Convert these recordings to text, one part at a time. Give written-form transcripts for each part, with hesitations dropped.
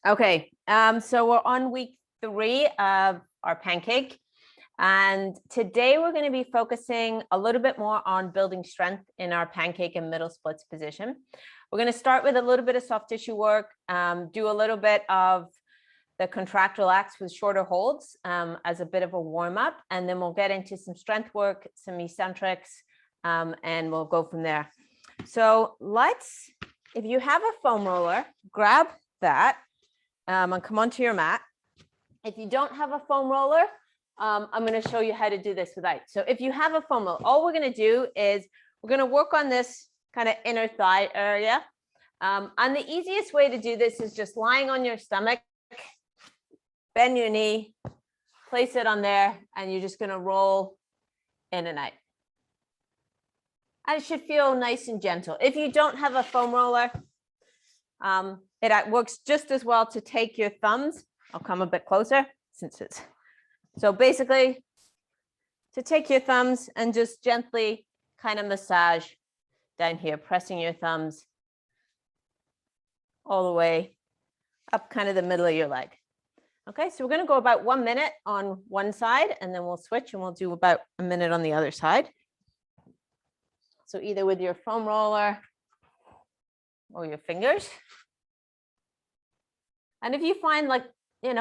Okay, so we're on week 3 of our pancake. And today we're going to be focusing a little bit more on building strength in our pancake and middle splits position. We're going to start with a little bit of soft tissue work, do a little bit of the contract relax with shorter holds as a bit of a warm up, and then we'll get into some strength work, some eccentrics, and we'll go from there. So if you have a foam roller, grab that and come onto your mat. If you don't have a foam roller, I'm going to show you how to do this without. So if you have a foam roller, all we're going to do is we're going to work on this kind of inner thigh area. And the easiest way to do this is just lying on your stomach, bend your knee, place it on there, and you're just going to roll in and out. And it should feel nice and gentle. If you don't have a foam roller, it works just as well to take your thumbs. I'll come a bit closer since it's. So basically, to take your thumbs and just gently kind of massage down here, pressing your thumbs all the way up kind of the middle of your leg. Okay, so we're going to go about 1 minute on one side, and then we'll switch and we'll do about a minute on the other side. So either with your foam roller or your fingers. And if you find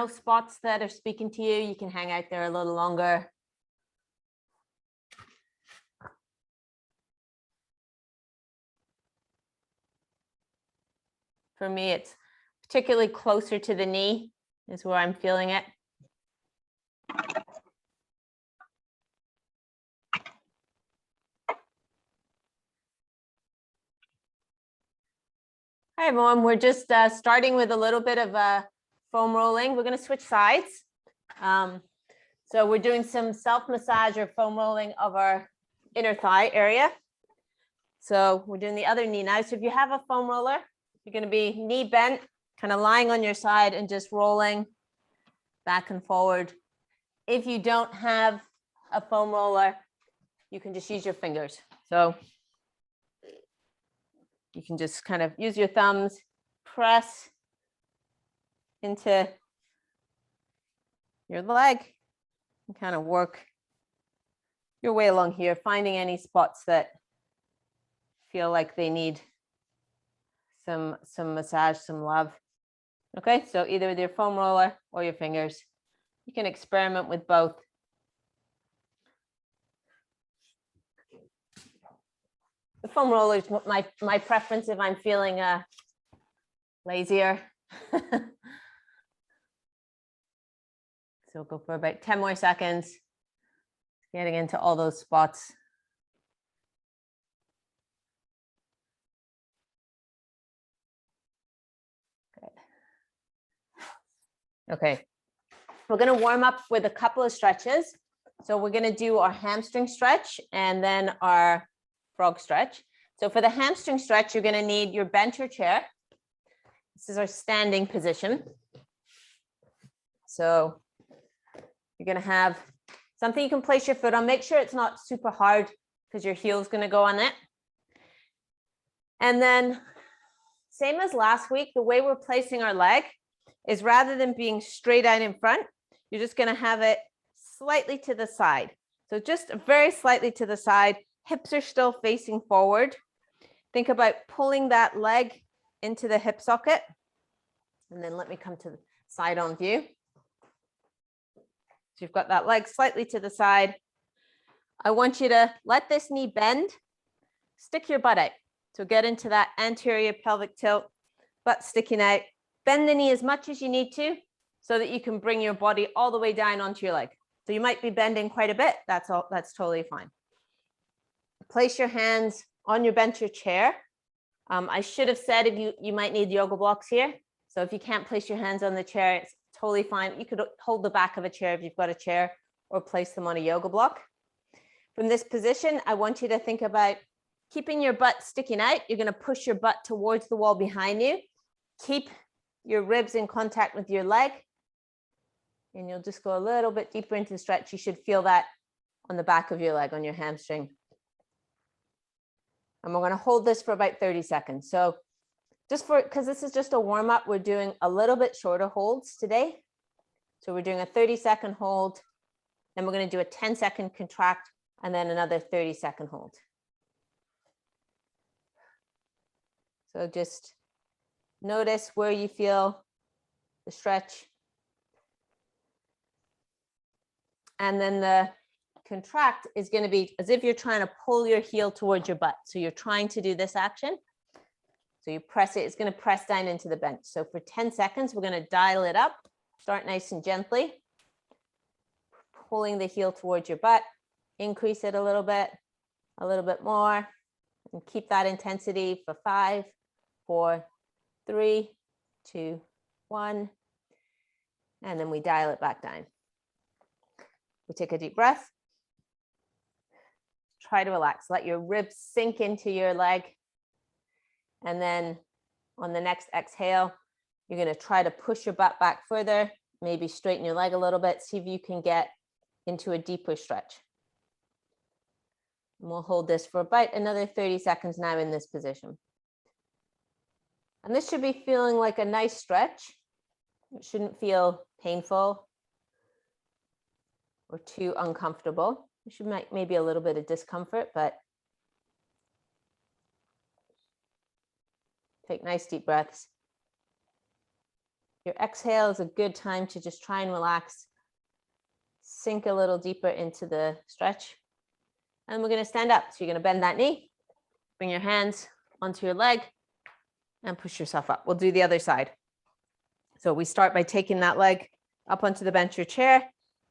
spots that are speaking to you, you can hang out there a little longer. For me, it's particularly closer to the knee is where I'm feeling it. Hi, everyone. We're just starting with a little bit of foam rolling. We're going to switch sides. So we're doing some self-massage or foam rolling of our inner thigh area. So we're doing the other knee now. So if you have a foam roller, you're going to be knee bent, kind of lying on your side and just rolling back and forward. If you don't have a foam roller, you can just use your fingers. So you can just kind of use your thumbs, press into your leg, and kind of work your way along here, finding any spots that feel like they need some massage, some love. Okay, so either with your foam roller or your fingers. You can experiment with both. The foam roller is my preference if I'm feeling lazier. So go for about 10 more seconds, getting into all those spots. Good. Okay, we're going to warm up with a couple of stretches. So we're going to do our hamstring stretch and then our frog stretch. So for the hamstring stretch, you're going to need your bench or chair. This is our standing position. So you're going to have something you can place your foot on. Make sure it's not super hard because your heel is going to go on it. And then same as last week, the way we're placing our leg is rather than being straight out in front, you're just going to have it slightly to the side. So just very slightly to the side. Hips are still facing forward. Think about pulling that leg into the hip socket. And then let me come to the side on view. So you've got that leg slightly to the side. I want you to let this knee bend, stick your butt out. So get into that anterior pelvic tilt, butt sticking out. Bend the knee as much as you need to so that you can bring your body all the way down onto your leg. So you might be bending quite a bit. That's totally fine. Place your hands on your bench or chair. I should have said you might need yoga blocks here. So if you can't place your hands on the chair, it's totally fine. You could hold the back of a chair if you've got a chair or place them on a yoga block. From this position, I want you to think about keeping your butt sticking out. You're going to push your butt towards the wall behind you. Keep your ribs in contact with your leg. And you'll just go a little bit deeper into the stretch. You should feel that on the back of your leg, on your hamstring. And we're going to hold this for about 30 seconds. So because this is just a warm up, we're doing a little bit shorter holds today. So we're doing a 30-second hold, then we're going to do a 10-second contract, and then another 30-second hold. So just notice where you feel the stretch. And then the contract is going to be as if you're trying to pull your heel towards your butt. So you're trying to do this action. So you press it, it's going to press down into the bench. So for 10 seconds, we're going to dial it up. Start nice and gently, pulling the heel towards your butt, increase it a little bit more, and keep that intensity for 5, 4, 3, 2, 1. And then we dial it back down. We take a deep breath. Try to relax. Let your ribs sink into your leg. And then on the next exhale, you're going to try to push your butt back further, maybe straighten your leg a little bit, see if you can get into a deeper stretch. And we'll hold this for about another 30 seconds now in this position. And this should be feeling like a nice stretch. It shouldn't feel painful or too uncomfortable. You should make maybe a little bit of discomfort, but take nice deep breaths. Your exhale is a good time to just try and relax, sink a little deeper into the stretch. And we're going to stand up. So you're going to bend that knee, bring your hands onto your leg, and push yourself up. We'll do the other side. So we start by taking that leg up onto the bench or chair.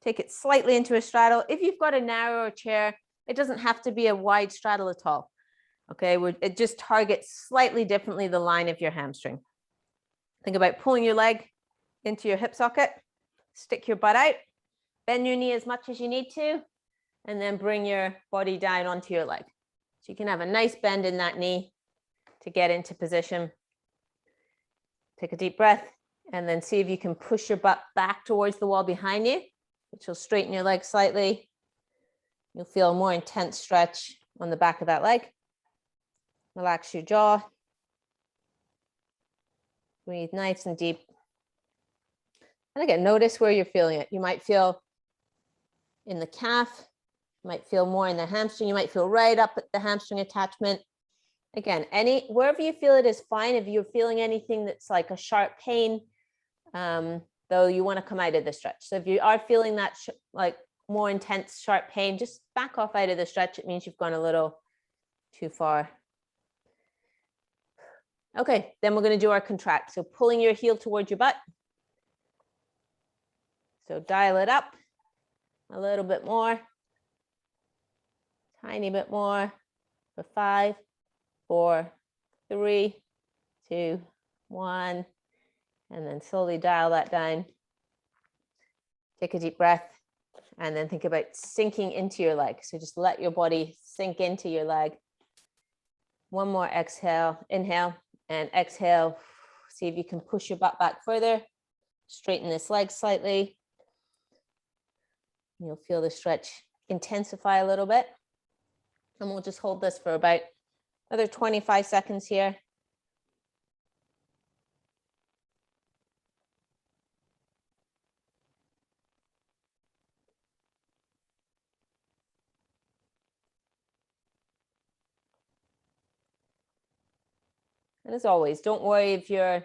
Take it slightly into a straddle. If you've got a narrower chair, it doesn't have to be a wide straddle at all. Okay, it just targets slightly differently the line of your hamstring. Think about pulling your leg into your hip socket, stick your butt out, bend your knee as much as you need to, and then bring your body down onto your leg. So you can have a nice bend in that knee to get into position. Take a deep breath and then see if you can push your butt back towards the wall behind you, which will straighten your leg slightly. You'll feel a more intense stretch on the back of that leg. Relax your jaw. Breathe nice and deep. And again, notice where you're feeling it. You might feel in the calf, you might feel more in the hamstring, you might feel right up at the hamstring attachment. Again, wherever you feel it is fine. If you're feeling anything that's like a sharp pain, though, you want to come out of the stretch. So if you are feeling that like more intense sharp pain, just back off out of the stretch. It means you've gone a little too far. Okay, then we're going to do our contract. So pulling your heel towards your butt. So dial it up a little bit more, tiny bit more for 5, 4, 3, 2, 1, and then slowly dial that down. Take a deep breath and then think about sinking into your leg. So just let your body sink into your leg. One more exhale, inhale and exhale. See if you can push your butt back further. Straighten this leg slightly. You'll feel the stretch intensify a little bit. And we'll just hold this for about another 25 seconds here. And as always, don't worry if you're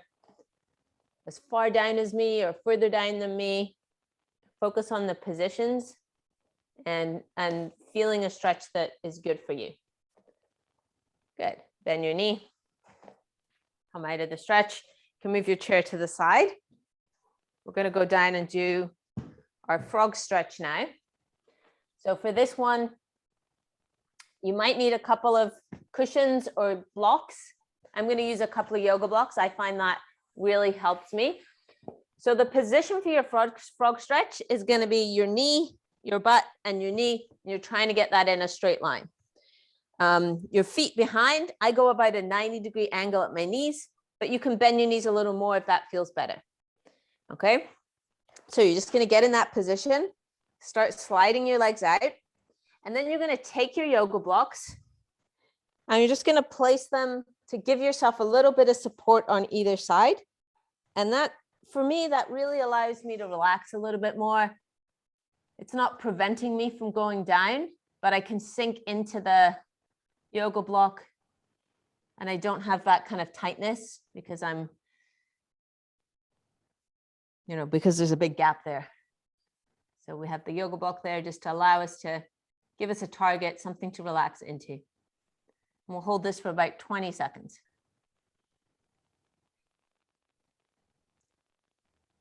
as far down as me or further down than me. Focus on the positions and feeling a stretch that is good for you. Good. Bend your knee. Come out of the stretch. You can move your chair to the side. We're going to go down and do our frog stretch now. So for this one, you might need a couple of cushions or blocks. I'm going to use a couple of yoga blocks. I find that really helps me. So the position for your frog stretch is going to be your knee, your butt, and your knee. You're trying to get that in a straight line. Your feet behind, I go about a 90-degree angle at my knees, but you can bend your knees a little more if that feels better. Okay, so you're just going to get in that position, start sliding your legs out, and then you're going to take your yoga blocks and you're just going to place them to give yourself a little bit of support on either side. And that, for me, that really allows me to relax a little bit more. It's not preventing me from going down, but I can sink into the yoga block and I don't have that kind of tightness because I'm, because there's a big gap there. So we have the yoga block there just to allow us to give us a target, something to relax into. And we'll hold this for about 20 seconds.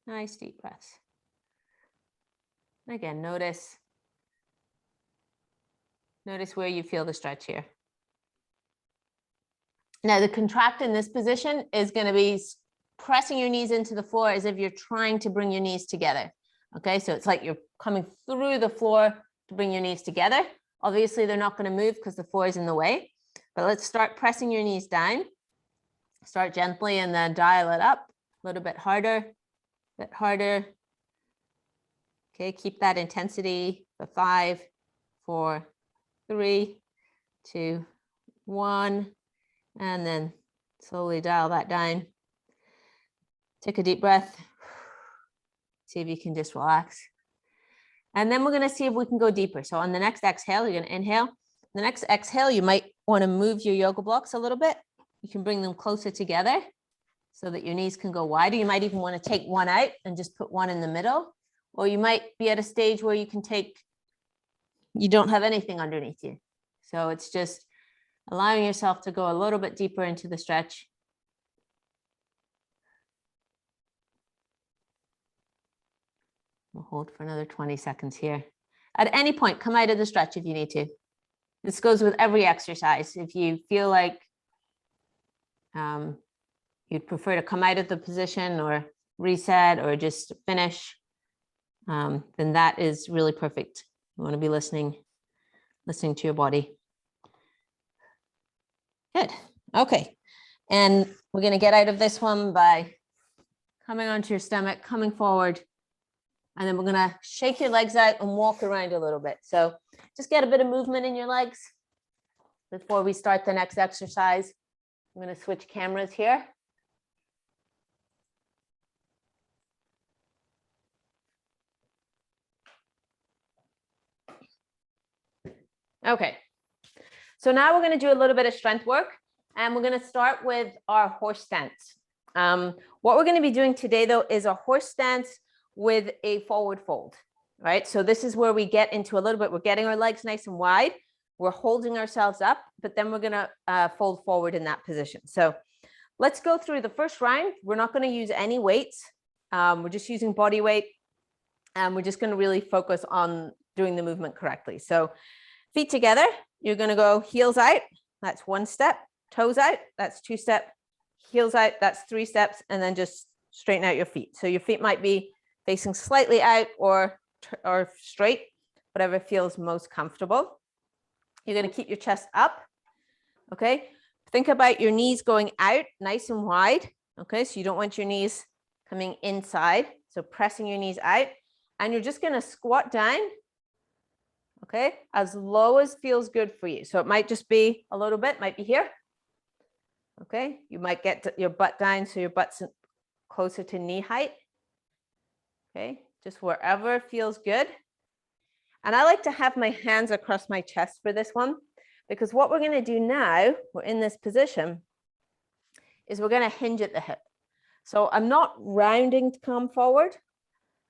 Nice deep breaths. And again, notice where you feel the stretch here. Now, the contract in this position is going to be pressing your knees into the floor as if you're trying to bring your knees together. Okay, so it's like you're coming through the floor to bring your knees together. Obviously, they're not going to move because the floor is in the way. But let's start pressing your knees down. Start gently and then dial it up a little bit harder, bit harder. Okay, keep that intensity for 5, 4, 3, 2, 1. And then slowly dial that down. Take a deep breath. See if you can just relax. And then we're going to see if we can go deeper. So on the next exhale, you're going to inhale. The next exhale, you might want to move your yoga blocks a little bit. You can bring them closer together so that your knees can go wider. You might even want to take one out and just put one in the middle. Or you might be at a stage where you don't have anything underneath you. So it's just allowing yourself to go a little bit deeper into the stretch. We'll hold for another 20 seconds here. At any point, come out of the stretch if you need to. This goes with every exercise. If you feel like you'd prefer to come out of the position or reset or just finish, then that is really perfect. You want to be listening to your body. Good. Okay. And we're going to get out of this one by coming onto your stomach, coming forward. And then we're going to shake your legs out and walk around a little bit. So just get a bit of movement in your legs before we start the next exercise. I'm going to switch cameras here. Okay. So now we're going to do a little bit of strength work, and we're going to start with our horse stance. What we're going to be doing today, though, is a horse stance with a forward fold, right? So this is where we get into a little bit, we're getting our legs nice and wide, we're holding ourselves up, but then we're going to fold forward in that position. So let's go through the first round. We're not going to use any weights. We're just using body weight, and we're just going to really focus on doing the movement correctly. So feet together, you're going to go heels out, that's 1 step, toes out, that's 2 steps, heels out, that's 3 steps, and then just straighten out your feet. So your feet might be facing slightly out or straight, whatever feels most comfortable. You're going to keep your chest up. Okay. Think about your knees going out nice and wide. Okay. So you don't want your knees coming inside. So pressing your knees out, and you're just going to squat down. Okay. As low as feels good for you. So it might just be a little bit, might be here. Okay. You might get your butt down so your butt's closer to knee height. Okay, just wherever feels good. And I like to have my hands across my chest for this one, because what we're going to do now, we're in this position, is we're going to hinge at the hip. So I'm not rounding to come forward.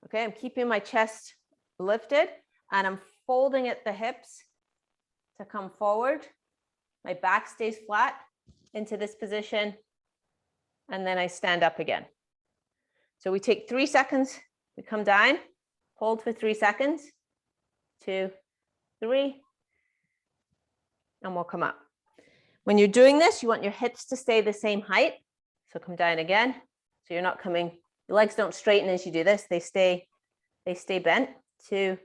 Okay, I'm keeping my chest lifted and I'm folding at the hips to come forward. My back stays flat into this position, and then I stand up again. So we take 3 seconds. We come down, hold for 3 seconds, 2, 3, and we'll come up. When you're doing this, you want your hips to stay the same height. So come down again. So you're not coming, your legs don't straighten as you do this. They stay bent. 2,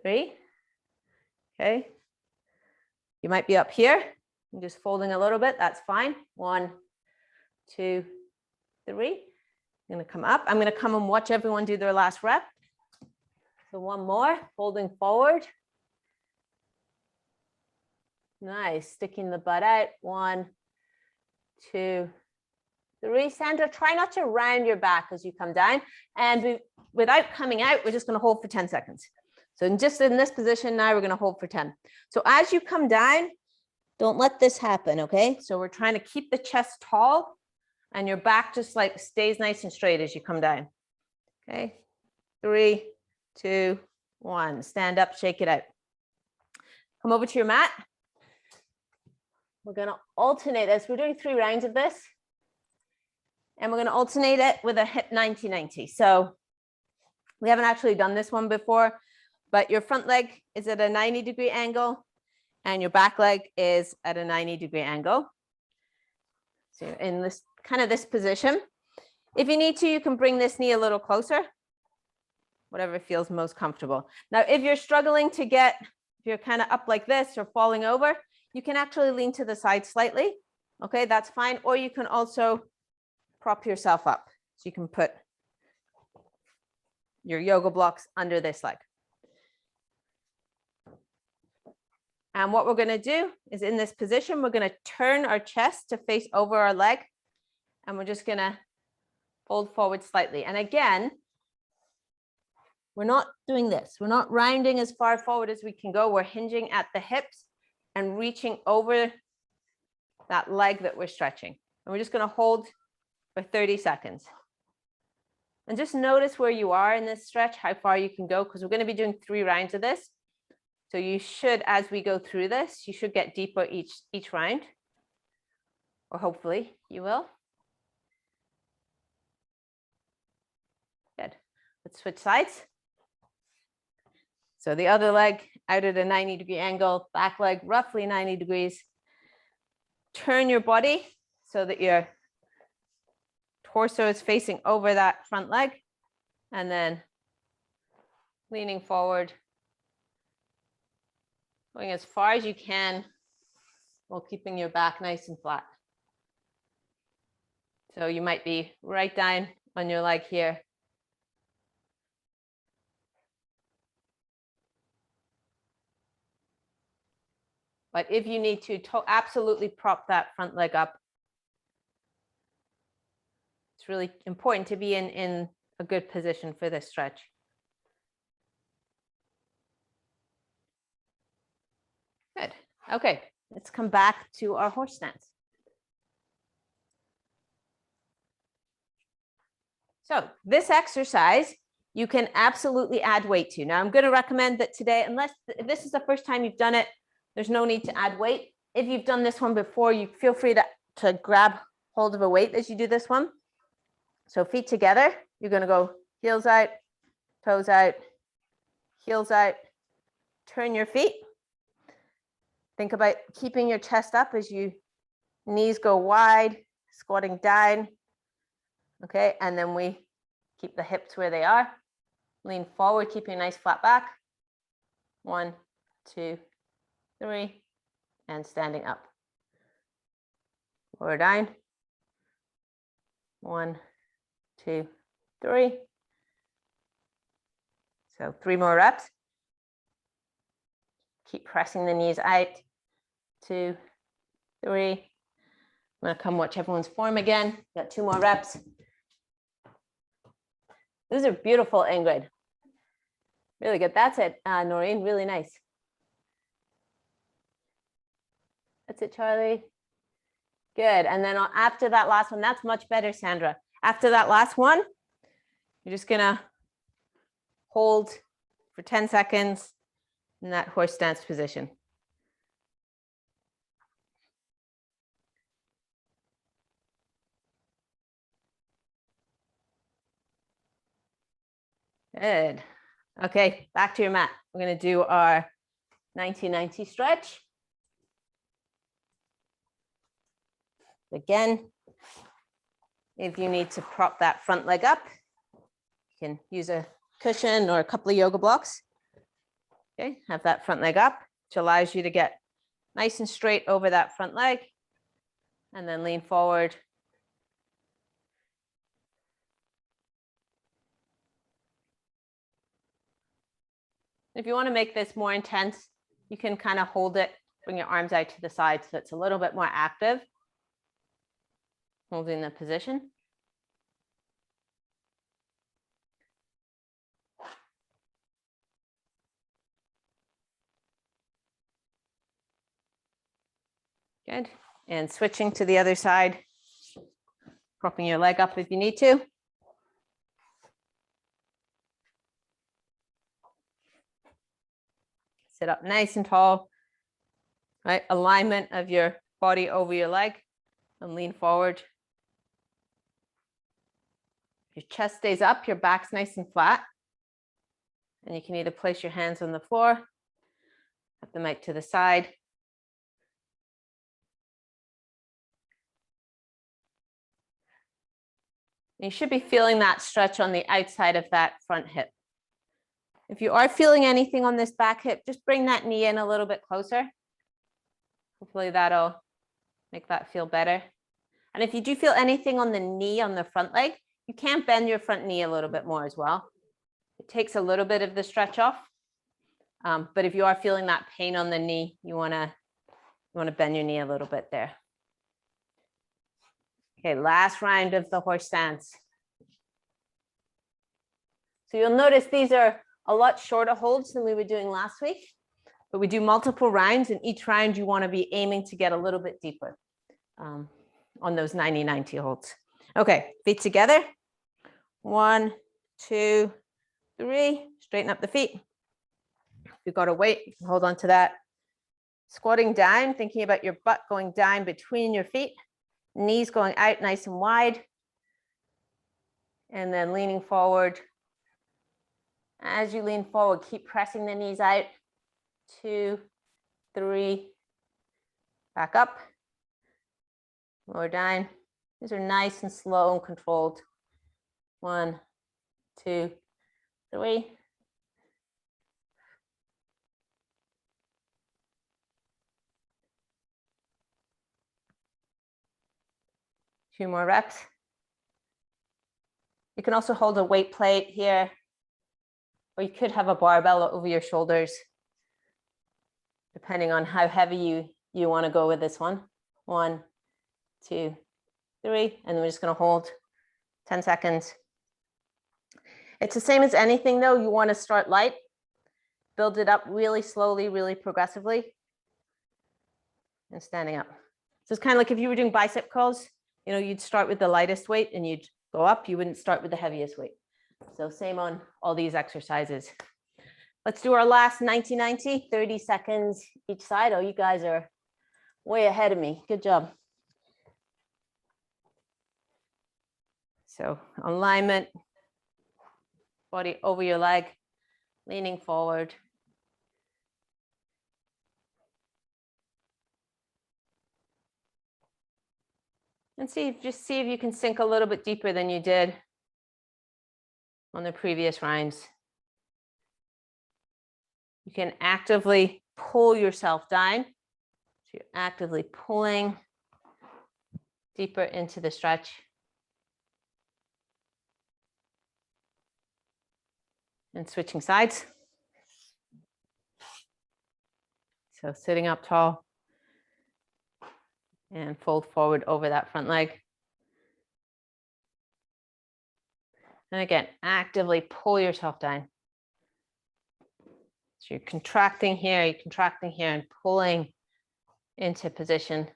3. Okay. You might be up here. I'm just folding a little bit. That's fine. 1, 2, 3. I'm going to come up. I'm going to come and watch everyone do their last rep. So 1 more, folding forward. Nice, sticking the butt out. 1, 2, 3. Sandra, try not to round your back as you come down. And without coming out, we're just going to hold for 10 seconds. So just in this position now, we're going to hold for 10. So as you come down, don't let this happen, okay? So we're trying to keep the chest tall and your back just like stays nice and straight as you come down. Okay, 3, 2, 1. Stand up, shake it out. Come over to your mat. We're going to alternate this. We're doing 3 rounds of this. And we're going to alternate it with a hip 90-90. So we haven't actually done this one before, but your front leg is at a 90-degree angle and your back leg is at a 90-degree angle. So you're in this kind of this position. If you need to, you can bring this knee a little closer, whatever feels most comfortable. Now, if you're struggling to get, if you're kind of up like this or falling over, you can actually lean to the side slightly. Okay, that's fine. Or you can also prop yourself up. So you can put your yoga blocks under this leg. And what we're going to do is in this position, we're going to turn our chest to face over our leg. And we're just going to fold forward slightly. And again, we're not doing this. We're not rounding as far forward as we can go. We're hinging at the hips and reaching over that leg that we're stretching. And we're just going to hold for 30 seconds. And just notice where you are in this stretch, how far you can go, because we're going to be doing 3 rounds of this. So you should, as we go through this, you should get deeper each round, or hopefully you will. Good. Let's switch sides. So the other leg out at a 90-degree angle, back leg roughly 90 degrees. Turn your body so that your torso is facing over that front leg, and then leaning forward, going as far as you can while keeping your back nice and flat. So you might be right down on your leg here. But if you need to absolutely prop that front leg up, it's really important to be in a good position for this stretch. Good. Okay, let's come back to our horse stance. So this exercise, you can absolutely add weight to. Now I'm going to recommend that today, unless this is the first time you've done it, there's no need to add weight. If you've done this one before, you feel free to grab hold of a weight as you do this one. So feet together, you're going to go heels out, toes out, heels out, turn your feet. Think about keeping your chest up as you knees go wide, squatting down. Okay, and then we keep the hips where they are. Lean forward, keeping a nice flat back. 1, 2, 3, and standing up. Lower down. 1, 2, 3. So 3 more reps. Keep pressing the knees out. 2, 3. I'm going to come watch everyone's form again. Got 2 more reps. These are beautiful, Ingrid. Really good. That's it, Noreen. Really nice. That's it, Charlie. Good. And then after that last one, that's much better, Sandra. After that last one, you're just going to hold for 10 seconds in that horse stance position. Good. Okay, back to your mat. We're going to do our 90-90 stretch. Again, if you need to prop that front leg up, you can use a cushion or a couple of yoga blocks. Okay, have that front leg up, which allows you to get nice and straight over that front leg, and then lean forward. If you want to make this more intense, you can kind of hold it, bring your arms out to the side so it's a little bit more active. holding the position. Good. And switching to the other side, propping your leg up if you need to. Sit up nice and tall, right? Alignment of your body over your leg and lean forward. Your chest stays up, your back's nice and flat. And you can either place your hands on the floor, have the mic to the side. You should be feeling that stretch on the outside of that front hip. If you are feeling anything on this back hip, just bring that knee in a little bit closer. Hopefully that'll make that feel better. And if you do feel anything on the knee on the front leg, you can bend your front knee a little bit more as well. It takes a little bit of the stretch off. But if you are feeling that pain on the knee, you want to bend your knee a little bit there. Okay, last round of the horse stance. So you'll notice these are a lot shorter holds than we were doing last week, but we do multiple rounds, and each round you want to be aiming to get a little bit deeper on those 90-90 holds. Okay, feet together. 1, 2, 3. Straighten up the feet. If you've got a weight, you can hold on to that. Squatting down, thinking about your butt going down between your feet, knees going out nice and wide, and then leaning forward. As you lean forward, keep pressing the knees out. 2, 3, back up, lower down. These are nice and slow and controlled. 1, 2, 3. Two more reps. You can also hold a weight plate here, or you could have a barbell over your shoulders, depending on how heavy you want to go with this one. 1, 2, 3, and then we're just going to hold 10 seconds. It's the same as anything though. You want to start light, build it up really slowly, really progressively, and standing up. So it's kind of like if you were doing bicep curls, you know, you'd start with the lightest weight and you'd go up. You wouldn't start with the heaviest weight. So same on all these exercises. Let's do our last 90-90, 30 seconds each side. Oh, you guys are way ahead of me. Good job. So alignment, body over your leg, leaning forward. And just see if you can sink a little bit deeper than you did on the previous rounds. You can actively pull yourself down. So you're actively pulling deeper into the stretch. And switching sides. So sitting up tall and fold forward over that front leg. And again, actively pull yourself down. So you're contracting here, and pulling into position.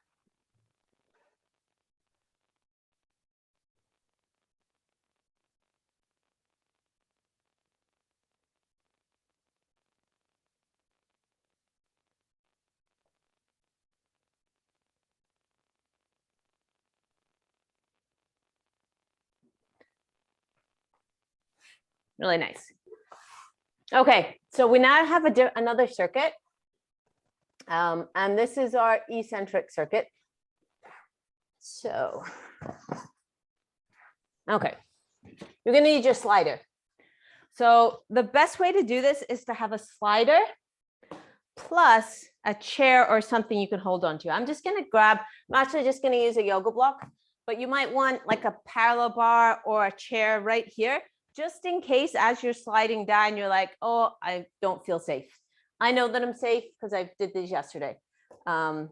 Really nice. Okay, so we now have another circuit. And this is our eccentric circuit. So, okay, you're going to need your slider. So the best way to do this is to have a slider plus a chair or something you can hold on to. I'm actually just going to use a yoga block, but you might want like a parallel bar or a chair right here, just in case as you're sliding down, you're like, oh, I don't feel safe. I know that I'm safe because I did this yesterday. So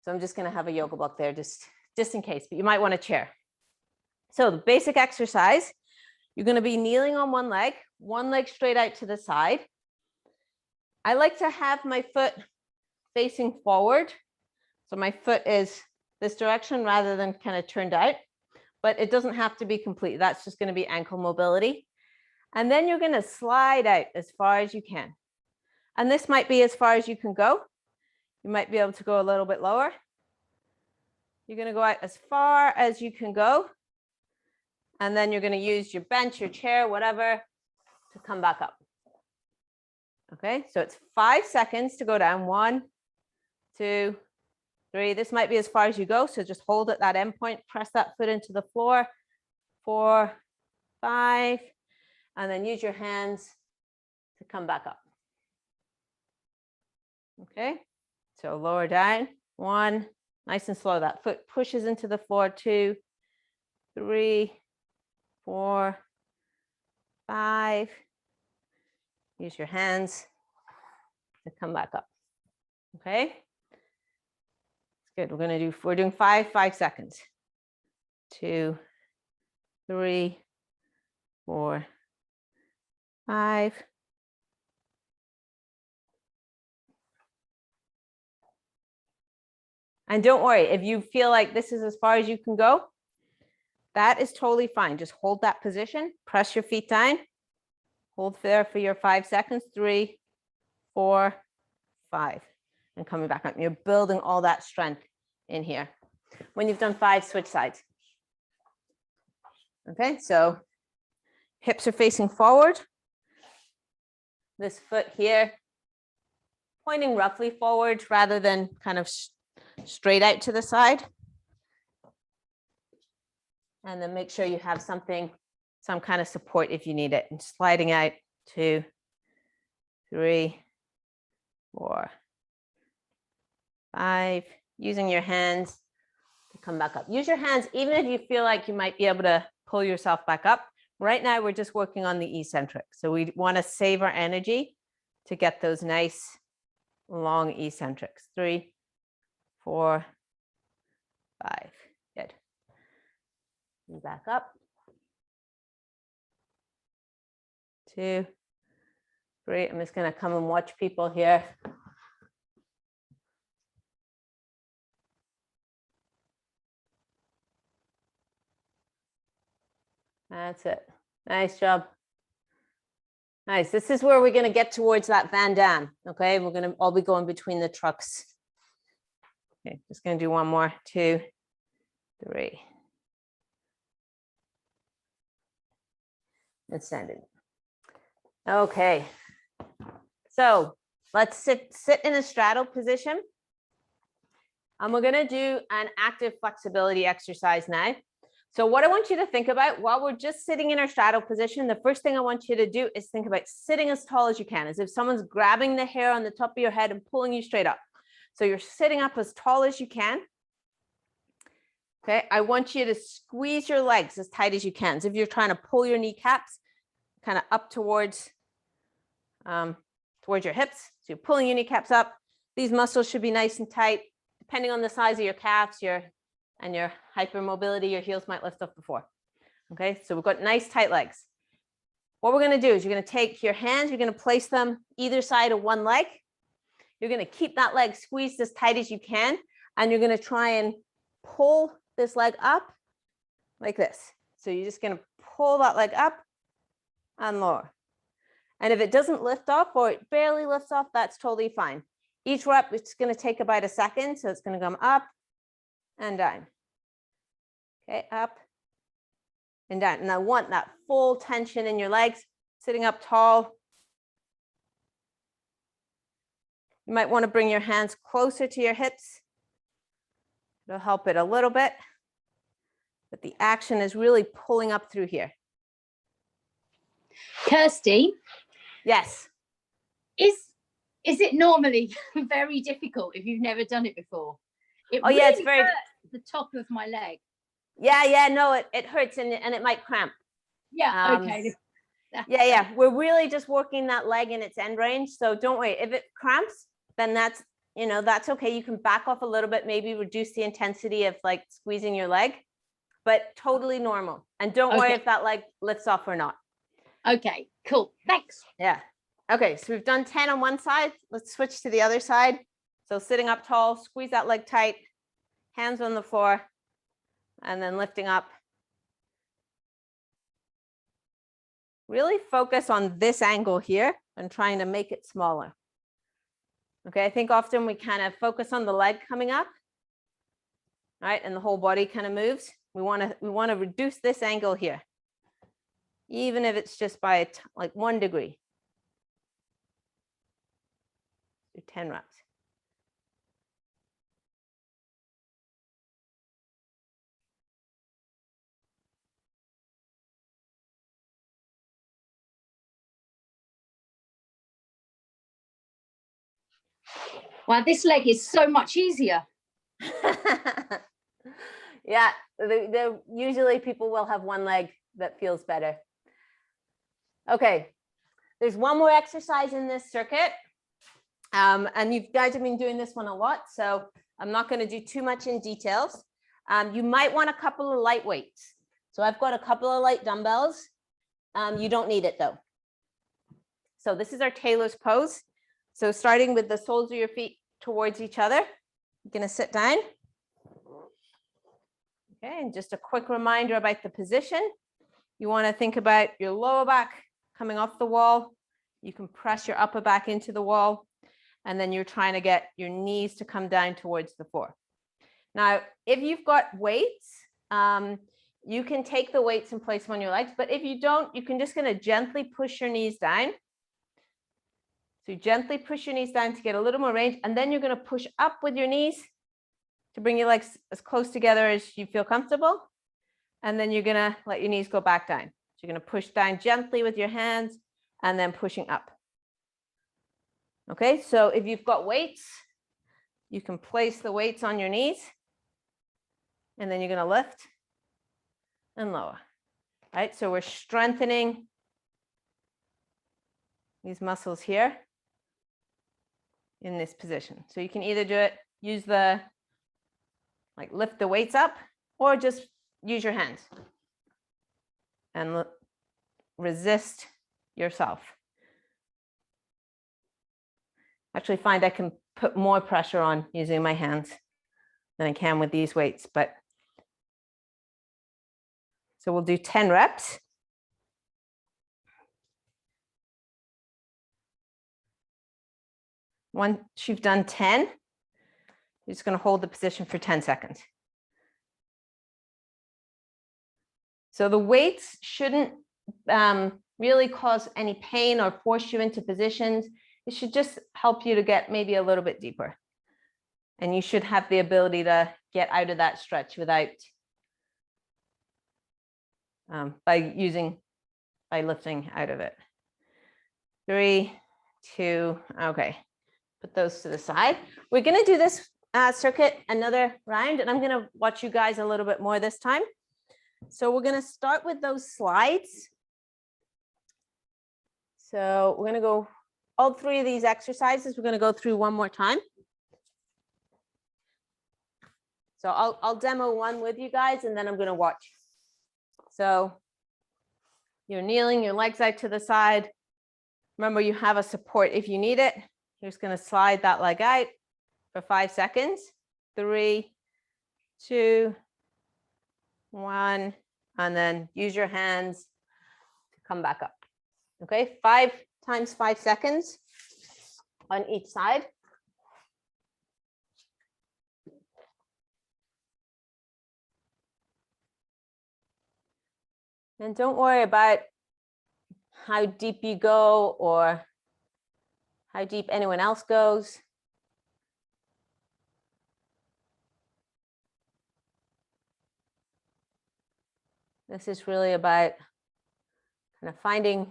I'm just going to have a yoga block there just just in case, but you might want a chair. So the basic exercise, you're going to be kneeling on one leg straight out to the side. I like to have my foot facing forward. So my foot is this direction rather than kind of turned out, but it doesn't have to be complete. That's just going to be ankle mobility. And then you're going to slide out as far as you can. And this might be as far as you can go. You might be able to go a little bit lower. You're going to go out as far as you can go. And then you're going to use your bench, your chair, whatever, to come back up. Okay, so it's 5 seconds to go down. 1, 2, 3. This might be as far as you go. So just hold at that end point, press that foot into the floor. 4, 5, and then use your hands to come back up. Okay, so lower down. 1, nice and slow. That foot pushes into the floor. 2, 3, 4, 5. Use your hands to come back up. Okay. It's good. We're doing 5 seconds. 2, 3, 4, 5. And don't worry, if you feel like this is as far as you can go, that is totally fine. Just hold that position, press your feet down, hold there for your 5 seconds. 3, 4, 5, and coming back up. You're building all that strength in here. When you've done 5, switch sides. Okay, so hips are facing forward. This foot here pointing roughly forward rather than kind of straight out to the side. And then make sure you have some kind of support if you need it. And sliding out. 2, 3, 4, 5. Using your hands to come back up. Use your hands even if you feel like you might be able to pull yourself back up. Right now, we're just working on the eccentric. So we want to save our energy to get those nice long eccentrics. 3, 4, 5. Good. And back up. 2, 3. I'm just going to come and watch people here. That's it. Nice job. Nice. This is where we're going to get towards that Van Damme. Okay. We're going to all be going between the trucks. Okay. Just going to do one more. 2, 3. And send it. Okay. So let's sit in a straddle position. And we're going to do an active flexibility exercise now. So what I want you to think about while we're just sitting in our straddle position, the first thing I want you to do is think about sitting as tall as you can, as if someone's grabbing the hair on the top of your head and pulling you straight up. So you're sitting up as tall as you can. Okay, I want you to squeeze your legs as tight as you can. So if you're trying to pull your kneecaps kind of up towards your hips, so you're pulling your kneecaps up. These muscles should be nice and tight. Depending on the size of your calves, and your hypermobility, your heels might lift up before. Okay, so we've got nice tight legs. What we're going to do is you're going to take your hands, you're going to place them either side of one leg. You're going to keep that leg squeezed as tight as you can, and you're going to try and pull this leg up like this. So you're just going to pull that leg up and lower. And if it doesn't lift up or it barely lifts off, that's totally fine. Each rep, it's going to take about a second. So it's going to come up and down. Okay, up and down. And I want that full tension in your legs, sitting up tall. You might want to bring your hands closer to your hips. It'll help it a little bit. But the action is really pulling up through here. Kirsty? Yes. Is it normally very difficult if you've never done it before? Really yeah, it's very hurts the top of my leg. Yeah, no, it hurts and it might cramp. Yeah, okay. Yeah, we're really just working that leg in its end range. So don't worry, if it cramps, then that's you know, that's okay. You can back off a little bit, maybe reduce the intensity of like squeezing your leg, but totally normal. And don't worry if that leg lifts off or not. Okay, cool. Thanks. Yeah. Okay, so we've done 10 on one side. Let's switch to the other side. So sitting up tall, squeeze that leg tight, hands on the floor, and then lifting up. Really focus on this angle here and trying to make it smaller. Okay, I think often we kind of focus on the leg coming up, right? And the whole body kind of moves. We want to reduce this angle here, even if it's just by like 1 degree. Do 10 reps. Wow, this leg is so much easier. Yeah, usually people will have one leg that feels better. Okay, there's one more exercise in this circuit. And you guys have been doing this one a lot, so I'm not going to do too much in details. You might want a couple of light weights. So I've got a couple of light dumbbells. You don't need it though. So this is our Tailor's pose. So starting with the soles of your feet towards each other, you're going to sit down. Okay, and just a quick reminder about the position. You want to think about your lower back coming off the wall. You can press your upper back into the wall. And then you're trying to get your knees to come down towards the floor. Now, if you've got weights, you can take the weights and place them on your legs. But if you don't, you can just going to gently push your knees down. So gently push your knees down to get a little more range. And then you're going to push up with your knees to bring your legs as close together as you feel comfortable. And then you're going to let your knees go back down. So you're going to push down gently with your hands and then pushing up. Okay, so if you've got weights, you can place the weights on your knees. And then you're going to lift and lower. All right, so we're strengthening these muscles here in this position. So you can either do it, use the, like lift the weights up, or just use your hands and resist yourself. Actually find I can put more pressure on using my hands than I can with these weights, but so we'll do 10 reps. Once you've done 10, you're just going to hold the position for 10 seconds. So the weights shouldn't really cause any pain or force you into positions. It should just help you to get maybe a little bit deeper. And you should have the ability to get out of that stretch without, by lifting out of it. 3, 2, okay. Put those to the side. We're going to do this circuit another round, and I'm going to watch you guys a little bit more this time. So we're going to start with those slides. So we're going to go all 3 of these exercises. We're going to go through one more time. So I'll demo one with you guys, and then I'm going to watch. So you're kneeling, your legs out to the side. Remember, you have a support if you need it. You're just going to slide that leg out for 5 seconds. 3, 2, 1, and then use your hands to come back up. Okay, 5 times 5 seconds on each side. And don't worry about how deep you go or how deep anyone else goes. This is really about kind of finding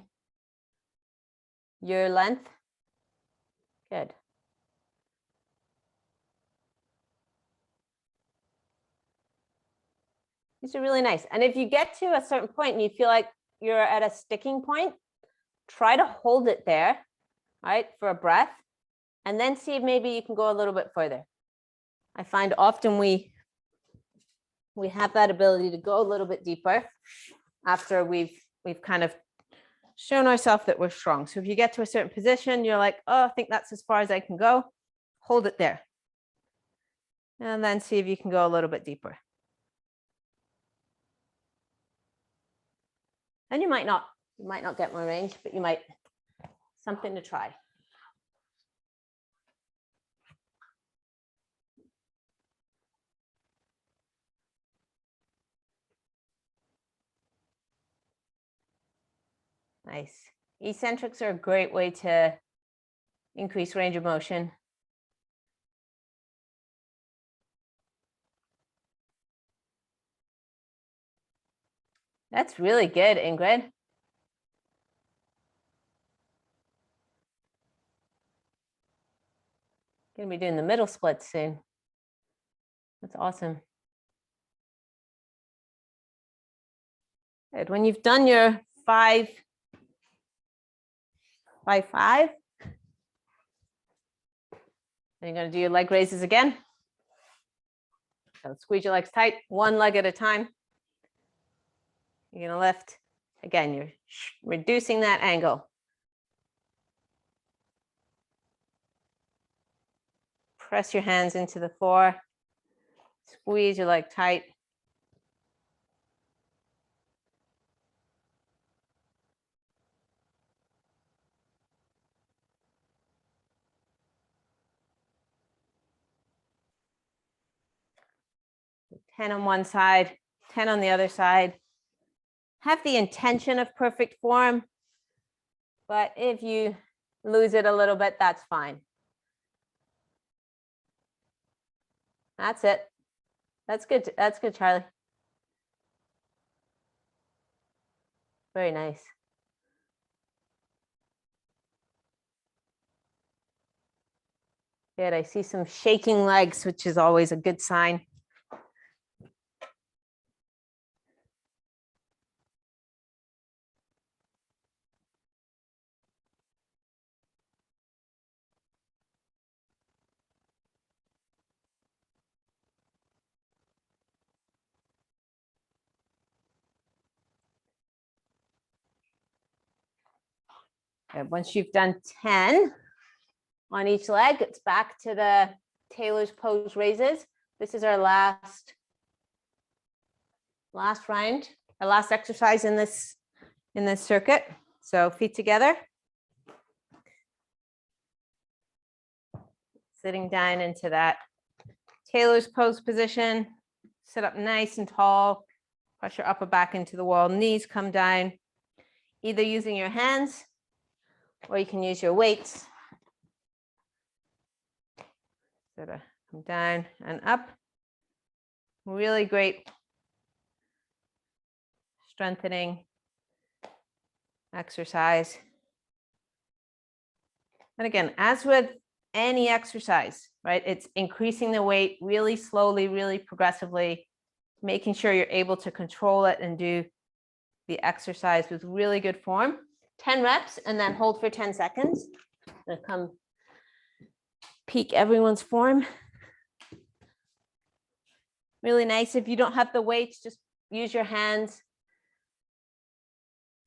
your length. Good. These are really nice. And if you get to a certain point and you feel like you're at a sticking point, try to hold it there, right, for a breath. and then see if maybe you can go a little bit further. I find often we have that ability to go a little bit deeper after we've kind of shown ourselves that we're strong. So if you get to a certain position, you're like, oh, I think that's as far as I can go. Hold it there. And then see if you can go a little bit deeper. And you might not get more range, but you might, something to try. Nice. Eccentrics are a great way to increase range of motion. That's really good, Ingrid. Gonna be doing the middle split soon. That's awesome. Good. When you've done your 5, 5, 5, then you're going to do your leg raises again. So squeeze your legs tight, one leg at a time. You're going to lift. Again, you're reducing that angle. Press your hands into the floor. Squeeze your leg tight. Ten on one side, 10 on the other side. Have the intention of perfect form, but if you lose it a little bit, that's fine. That's it. That's good. That's good, Charlie. Very nice. Good. I see some shaking legs, which is always a good sign. And once you've done 10 on each leg, it's back to the Tailor's pose raises. This is our last round, our last exercise in this circuit. So feet together. Sitting down into that Tailor's pose position. Sit up nice and tall. Press your upper back into the wall. Knees come down. Either using your hands or you can use your weights. Sort of come down and up. Really great strengthening exercise. And again, as with any exercise, right, it's increasing the weight really slowly, really progressively, making sure you're able to control it and do the exercise with really good form. 10 reps and then hold for 10 seconds. Gonna come peak everyone's form. Really nice. If you don't have the weights, just use your hands.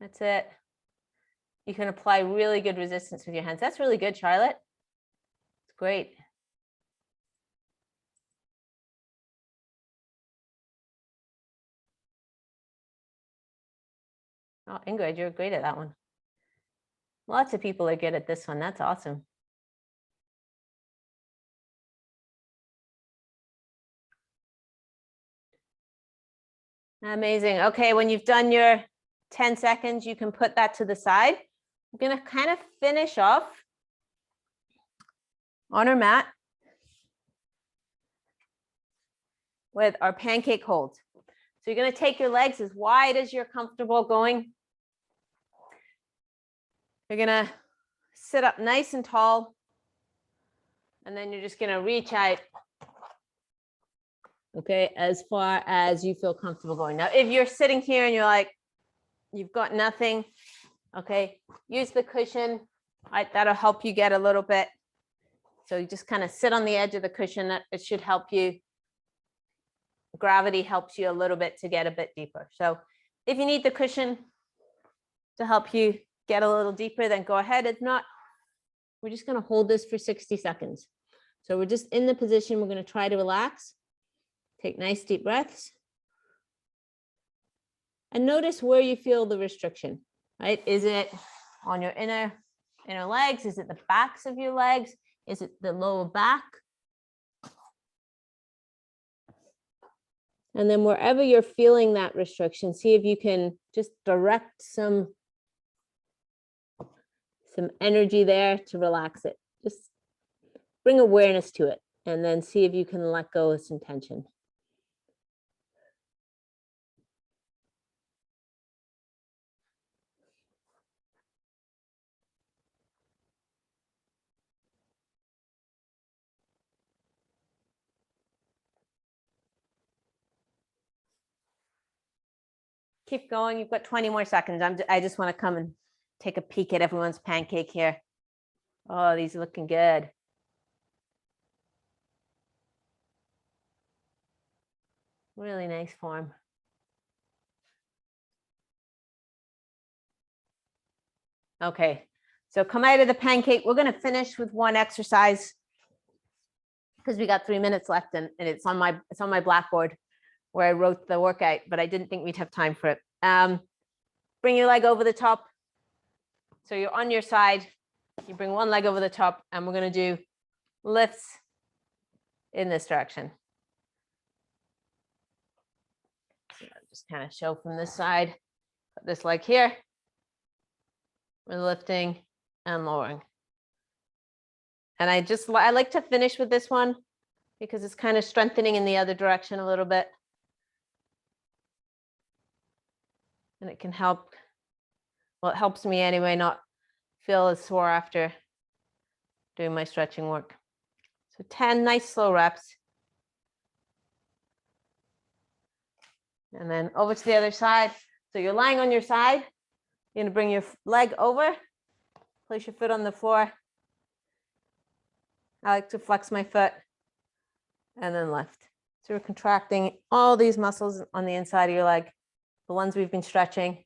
That's it. You can apply really good resistance with your hands. That's really good, Charlotte. It's great. Oh, Ingrid, you're great at that one. Lots of people are good at this one. That's awesome. Amazing. Okay, when you've done your 10 seconds, you can put that to the side. We're going to kind of finish off on our mat with our pancake hold. So you're going to take your legs as wide as you're comfortable going. You're going to sit up nice and tall. And then you're just going to reach out, okay, as far as you feel comfortable going. Now, if you're sitting here and you're like, you've got nothing, okay, use the cushion. Right, that'll help you get a little bit So you just kind of sit on the edge of the cushion. It should help you. Gravity helps you a little bit to get a bit deeper. So if you need the cushion to help you get a little deeper, then go ahead. If not, we're just going to hold this for 60 seconds. So we're just in the position. We're going to try to relax. Take nice deep breaths. And notice where you feel the restriction, right? Is it on your inner legs? Is it the backs of your legs? Is it the lower back? And then wherever you're feeling that restriction, see if you can just direct some energy there to relax it. Just bring awareness to it and then see if you can let go of some tension. Keep going. You've got 20 more seconds. I just want to come and take a peek at everyone's pancake here. Oh, these are looking good. Really nice form. Okay, so come out of the pancake. We're going to finish with one exercise because we got 3 minutes left, and it's on my blackboard where I wrote the workout, but I didn't think we'd have time for it. Bring your leg over the top. So you're on your side. You bring one leg over the top, and we're going to do lifts in this direction. So I'll just kind of show from this side. Put this leg here. We're lifting and lowering. And I like to finish with this one because it's kind of strengthening in the other direction a little bit. And it can help, well, it helps me anyway, not feel as sore after doing my stretching work. So 10 nice slow reps. And then over to the other side. So you're lying on your side. You're going to bring your leg over, place your foot on the floor. I like to flex my foot and then lift. So we're contracting all these muscles on the inside of your leg, the ones we've been stretching.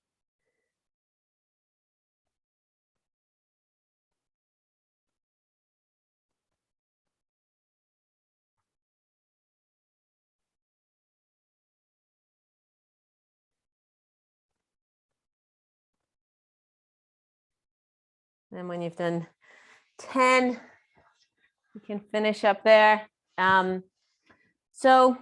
And when you've done 10, you can finish up there. So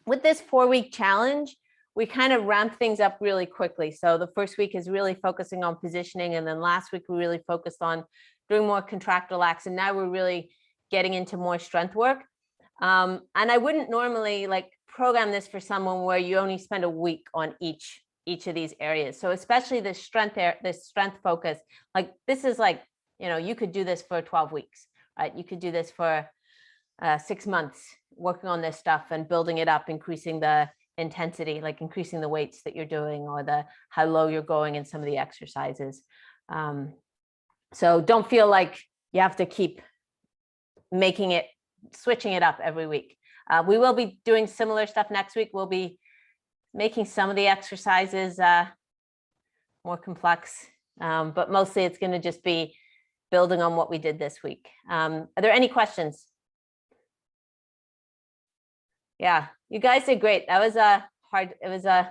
with this 4-week challenge, we kind of ramp things up really quickly. So the first week is really focusing on positioning. And then last week, we really focused on doing more contract, relax. And now we're really getting into more strength work. And I wouldn't normally program this for someone where you only spend a week on each of these areas. So especially this strength focus, this is you could do this for 12 weeks, right? You could do this for 6 months, working on this stuff and building it up, increasing the intensity, increasing the weights that you're doing or how low you're going in some of the exercises. So don't feel like you have to keep switching it up every week. We will be doing similar stuff next week. We'll be making some of the exercises more complex, but mostly it's going to just be building on what we did this week. Are there any questions? Yeah, you guys did great. That was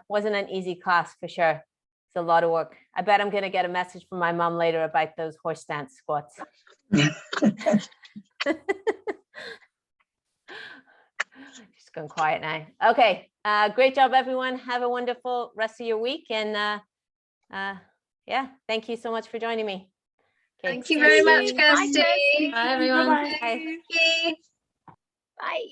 wasn't an easy class for sure. It's a lot of work. I bet I'm going to get a message from my mom later about those horse stance squats. Just going quiet now. Okay, great job, everyone. Have a wonderful rest of your week. And yeah, thank you so much for joining me. Okay, Thank you very much, Kirsty. Bye, everyone. Bye. Bye.